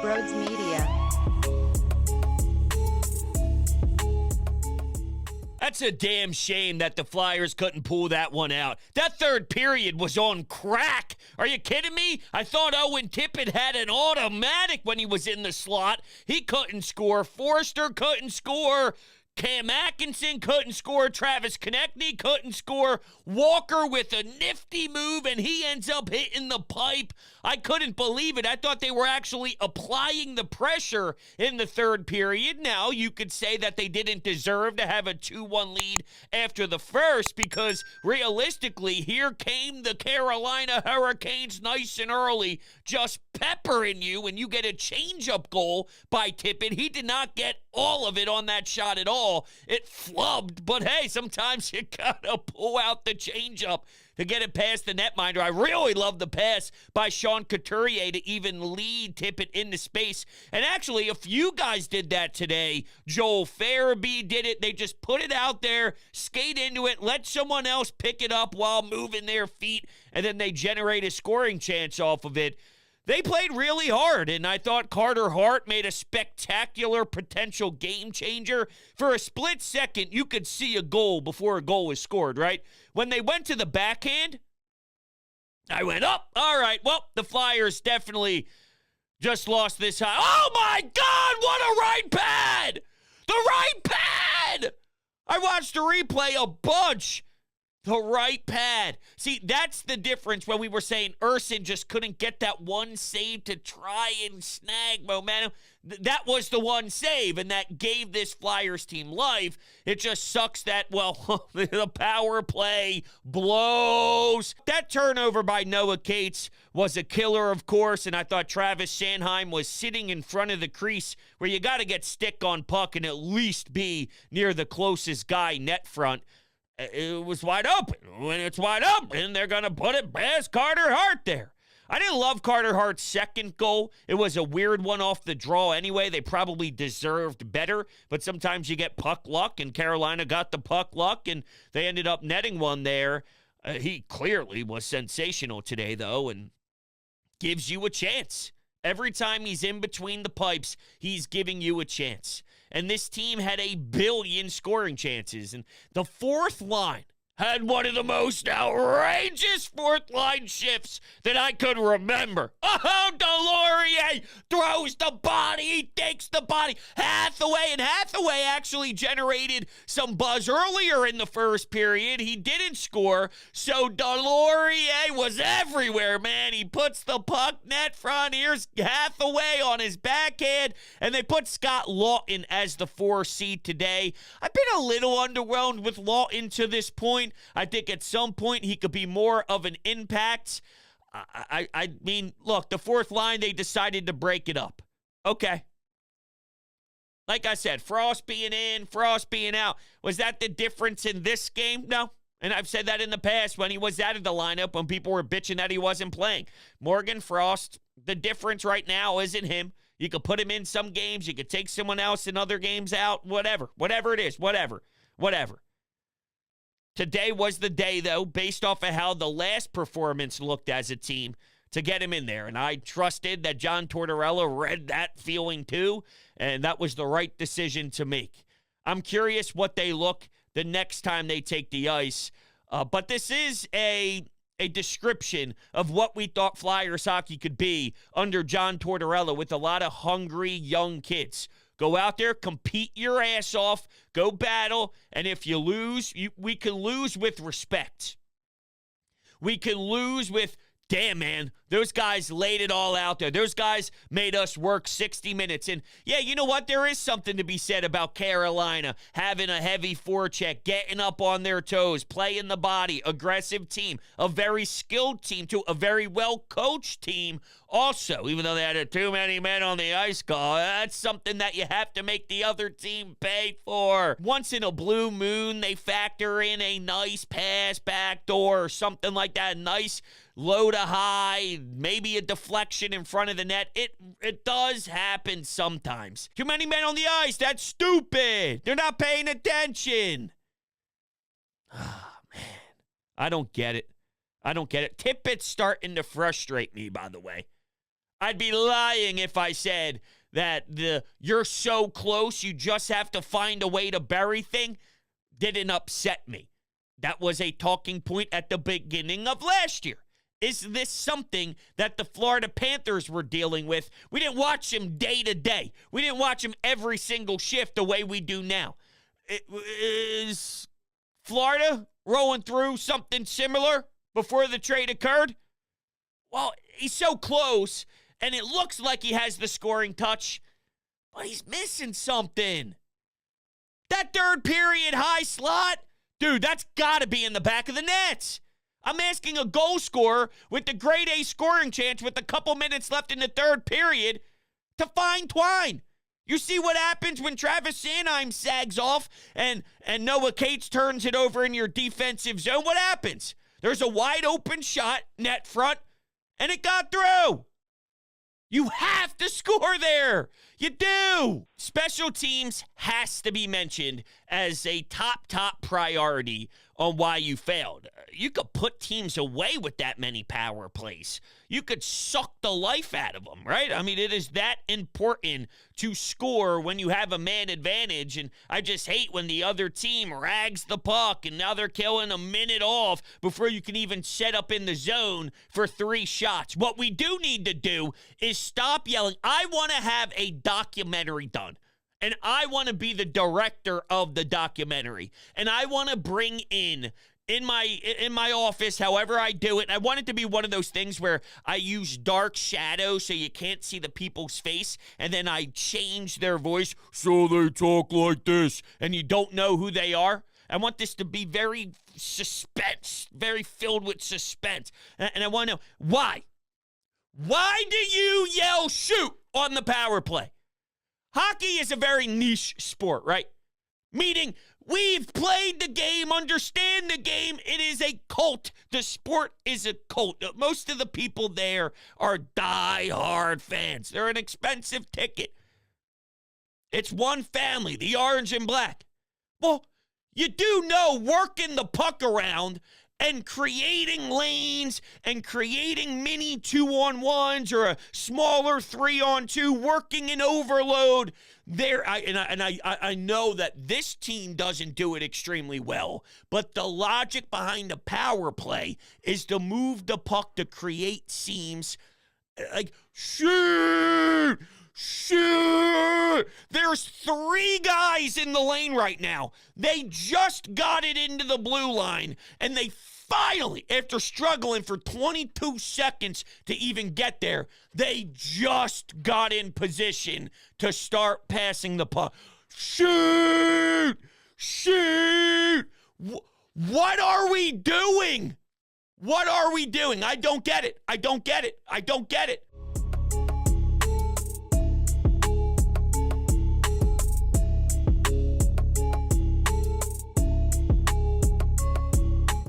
Brodes Media. That's a damn shame that the Flyers couldn't pull that one out. That third period was on crack. Are you kidding me? I thought Owen Tippett had an automatic when he was in the slot. He couldn't score. Forster couldn't score. Cam Atkinson couldn't score. Travis Konechny couldn't score. Walker with a nifty move, and he ends up hitting the pipe. I couldn't believe it. I thought they were actually applying the pressure in the third period. Now, you could say that they didn't deserve to have a 2-1 lead after the first because, realistically, here came the Carolina Hurricanes nice and early, just peppering you, and you get a change-up goal by Tippett. He did not get all of it on that shot at all. It flubbed, but hey, sometimes you gotta pull out the change-up to get it past the netminder. I really love the pass by Sean Couturier to even lead Tippett into space. And actually, a few guys did that today. Joel Farabee did it. They just put it out there, skate into it, let someone else pick it up while moving their feet, and then they generate a scoring chance off of it. They played really hard, and I thought Carter Hart made a spectacular potential game changer. For a split second, you could see a goal before a goal was scored, right? When they went to the backhand, I went, up. All right, well, the Flyers definitely just lost this high. Oh, my God, what a right pad! The right pad! I watched the replay a bunch. The right pad. See, that's the difference when we were saying Urson just couldn't get that one save to try and snag momentum. That was the one save, and that gave this Flyers team life. It just sucks that, well, the power play blows. That turnover by Noah Cates was a killer, of course, and I thought Travis Sanheim was sitting in front of the crease where you got to get stick on puck and at least be near the closest guy net front. It was wide open. When it's wide open, they're going to put it past Carter Hart there. I didn't love Carter Hart's second goal. It was a weird one off the draw anyway. They probably deserved better, but sometimes you get puck luck, and Carolina got the puck luck, and they ended up netting one there. He clearly was sensational today, though, and gives you a chance. Every time he's in between the pipes, he's giving you a chance. And this team had 1 billion scoring chances. And the fourth line had one of the most outrageous fourth line shifts that I could remember. Oh, Delorier throws the body. He takes the body. Hathaway actually generated some buzz earlier in the first period. He didn't score, so Delorier was everywhere, man. He puts the puck net front. Here's Hathaway on his backhand, and they put Scott Lawton as the 4 seed today. I've been a little underwhelmed with Lawton to this point. I think at some point he could be more of an impact. I mean, look, the fourth line, they decided to break it up. Okay. Like I said, Frost being in, Frost being out. Was that the difference in this game? No. And I've said that in the past when he was out of the lineup, when people were bitching that he wasn't playing. Morgan Frost, the difference right now isn't him. You could put him in some games. You could take someone else in other games out. Whatever. Whatever it is. Whatever. Today was the day, though, based off of how the last performance looked as a team, to get him in there. And I trusted that John Tortorella read that feeling too, and that was the right decision to make. I'm curious what they look the next time they take the ice. But this is a description of what we thought Flyers hockey could be under John Tortorella with a lot of hungry young kids. Go out there, compete your ass off, go battle, and if you lose, we can lose with respect. We can lose with, damn, man, those guys laid it all out there. Those guys made us work 60 minutes. And, yeah, you know what? There is something to be said about Carolina having a heavy forecheck, getting up on their toes, playing the body, aggressive team, a very skilled team, too, a very well-coached team also, even though they had too many men on the ice call. That's something that you have to make the other team pay for. Once in a blue moon, they factor in a nice pass backdoor or something like that, nice low to high, maybe a deflection in front of the net. It does happen sometimes. Too many men on the ice. That's stupid. They're not paying attention. Ah, man. I don't get it. Tippett's starting to frustrate me, by the way. I'd be lying if I said that the "you're so close, you just have to find a way to bury" thing didn't upset me. That was a talking point at the beginning of last year. Is this something that the Florida Panthers were dealing with? We didn't watch them day to day. We didn't watch them every single shift the way we do now. Is Florida rolling through something similar before the trade occurred? Well, he's so close, and it looks like he has the scoring touch, but he's missing something. That third period high slot, dude, that's got to be in the back of the nets. I'm asking a goal scorer with the grade A scoring chance with a couple minutes left in the third period to find Twine. You see what happens when Travis Sanheim sags off and Noah Cates turns it over in your defensive zone? What happens? There's a wide open shot, net front, and it got through. You have to score there. You do. Special teams has to be mentioned as a top priority on why you failed. You could put teams away with that many power plays. You could suck the life out of them, right? I mean, it is that important to score when you have a man advantage, and I just hate when the other team rags the puck, and now they're killing a minute off before you can even set up in the zone for 3 shots. What we do need to do is stop yelling. I want to have a documentary done. And I want to be the director of the documentary. And I want to bring in my office, however I do it. I want it to be one of those things where I use dark shadows so you can't see the people's face. And then I change their voice so they talk like this. And you don't know who they are. I want this to be very suspense, very filled with suspense. And I want to know why. Why do you yell shoot on the power play? Hockey is a very niche sport, right? Meaning, we've played the game, understand the game. It is a cult. The sport is a cult. Most of the people there are die-hard fans. They're an expensive ticket. It's one family, the orange and black. Well, you do know working the puck around and creating lanes and creating mini 2-on-1s or a smaller 3-on-2, working in overload. I know that this team doesn't do it extremely well, but the logic behind the power play is to move the puck to create seams. Like, shoot! There's 3 guys in the lane right now. They just got it into the blue line, and they finally, after struggling for 22 seconds to even get there, they just got in position to start passing the puck. Shoot! What are we doing? What are we doing? I don't get it.